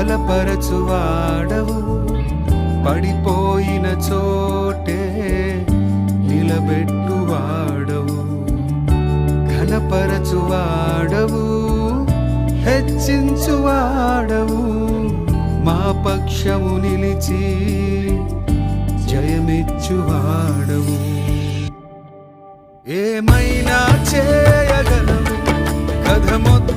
బలపరచువాడవు, పడిపోయిన చోటే నిలబెట్టువాడవు, ఘనపరచువాడవు, హెచ్చించువాడవు, మా పక్షము నిలిచి జయమిచ్చువాడవు. ఏమైనా చేయగలవు, కథ మొత్తం